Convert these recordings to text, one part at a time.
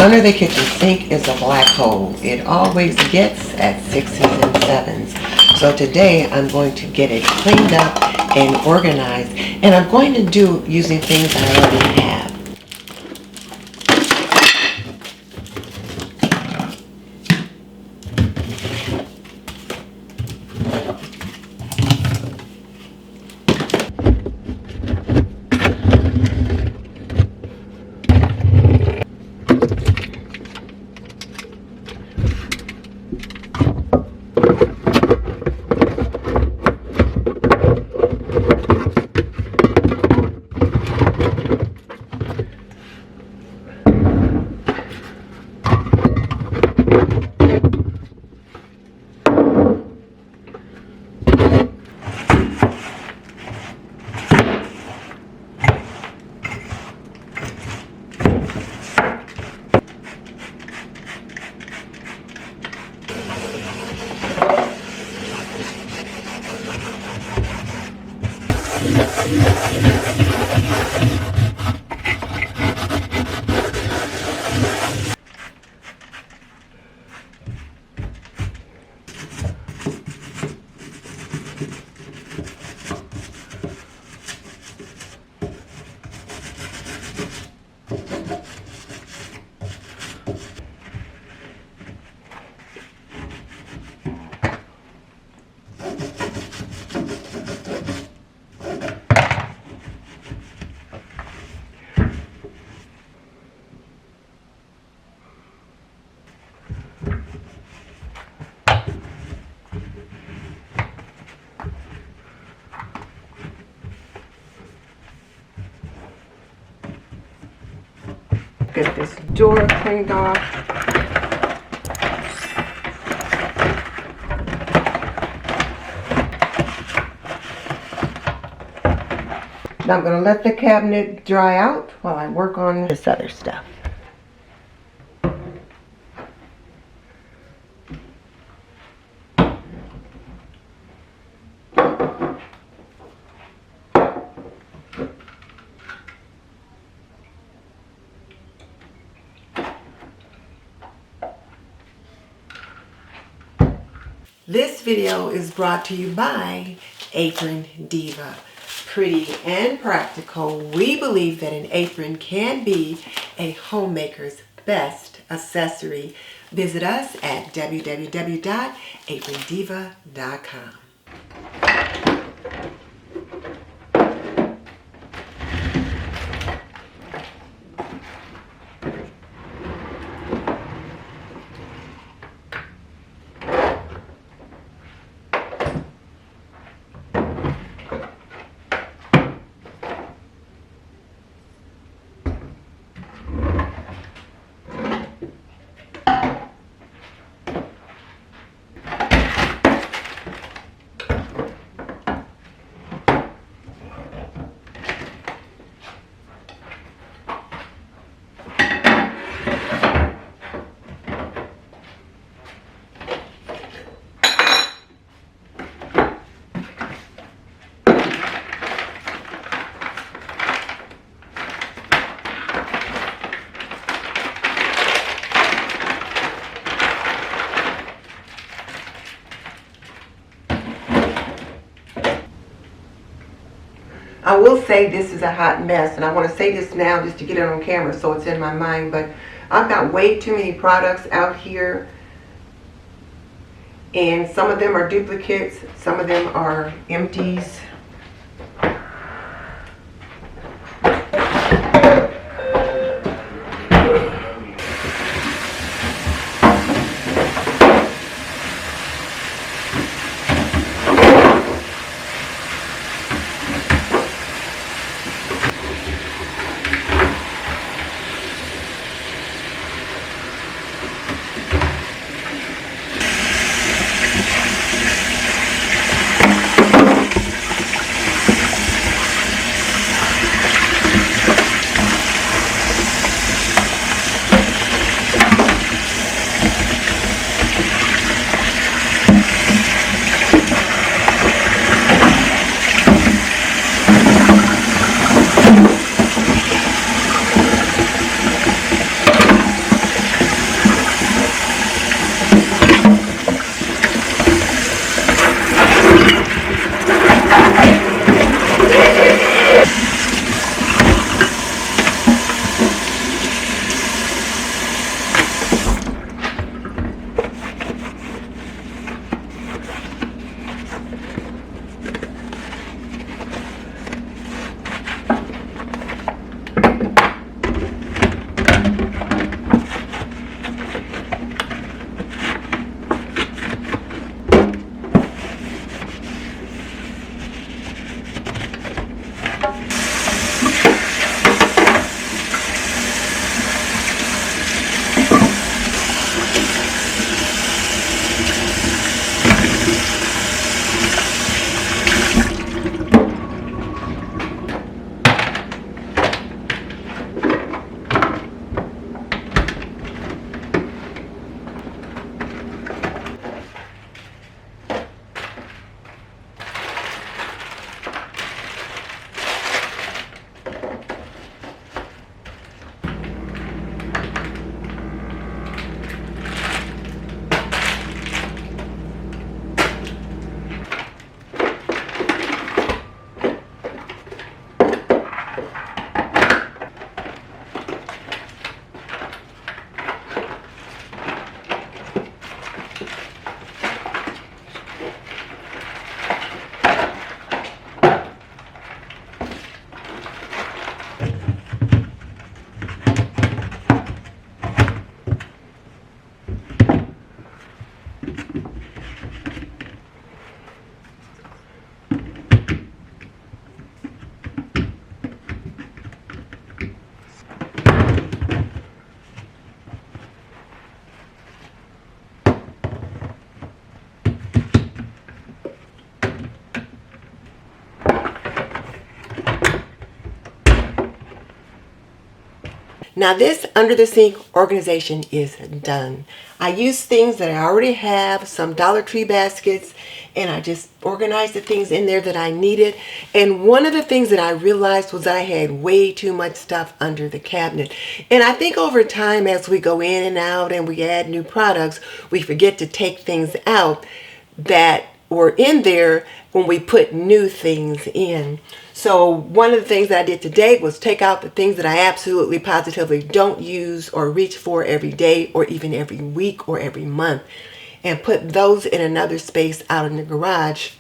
Under the kitchen sink is a black hole. It always gets at 6s and 7s. So today I'm going to get it cleaned up and organized. And I'm going to do using things I already have. Get this door cleaned off. Now I'm going to let the cabinet dry out while I work on this other stuff. This video is brought to you by Apron Diva. Pretty and practical, we believe that an apron can be a homemaker's best accessory. Visit us at www.aprondiva.com. I will say this is a hot mess, and I want to say this now just to get it on camera so it's in my mind, but I've got way too many products out here, and some of them are duplicates, some of them are empties. Now this under the sink organization is done. I use things that I already have, some Dollar Tree baskets, and I just organized the things in there that I needed. And one of the things that I realized was I had way too much stuff under the cabinet. And I think over time, as we go in and out and we add new products, we forget to take things out that were in there when we put new things in. So one of the things that I did today was take out the things that I absolutely positively don't use or reach for every day or even every week or every month, and put those in another space out in the garage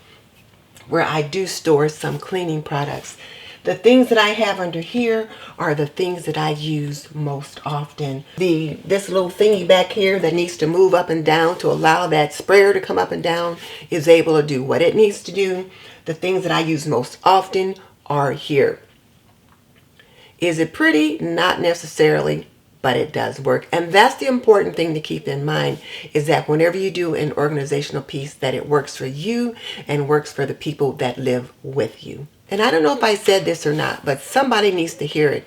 where I do store some cleaning products. The things that I have under here are the things that I use most often. This little thingy back here that needs to move up and down to allow that sprayer to come up and down is able to do what it needs to do. The things that I use most often are here. Is it pretty? Not necessarily, but it does work. And that's the important thing to keep in mind, is that whenever you do an organizational piece, that it works for you and works for the people that live with you. And I don't know if I said this or not, but somebody needs to hear it.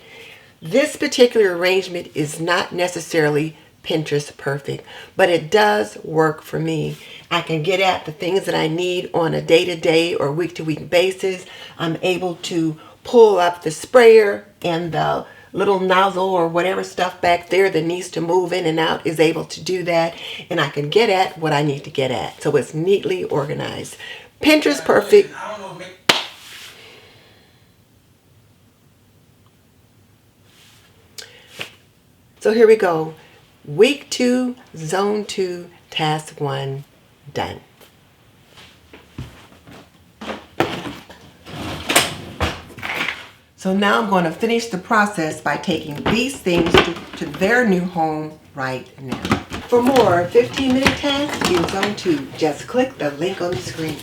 This particular arrangement is not necessarily Pinterest perfect, but it does work for me. I can get at the things that I need on a day-to-day or week-to-week basis. I'm able to pull up the sprayer, and the little nozzle or whatever stuff back there that needs to move in and out is able to do that, and I can get at what I need to get at. So it's neatly organized. Pinterest perfect. So here we go. Week 2, Zone 2, Task 1, done. So now I'm going to finish the process by taking these things to their new home right now. For more 15-minute tasks in Zone 2, just click the link on the screen.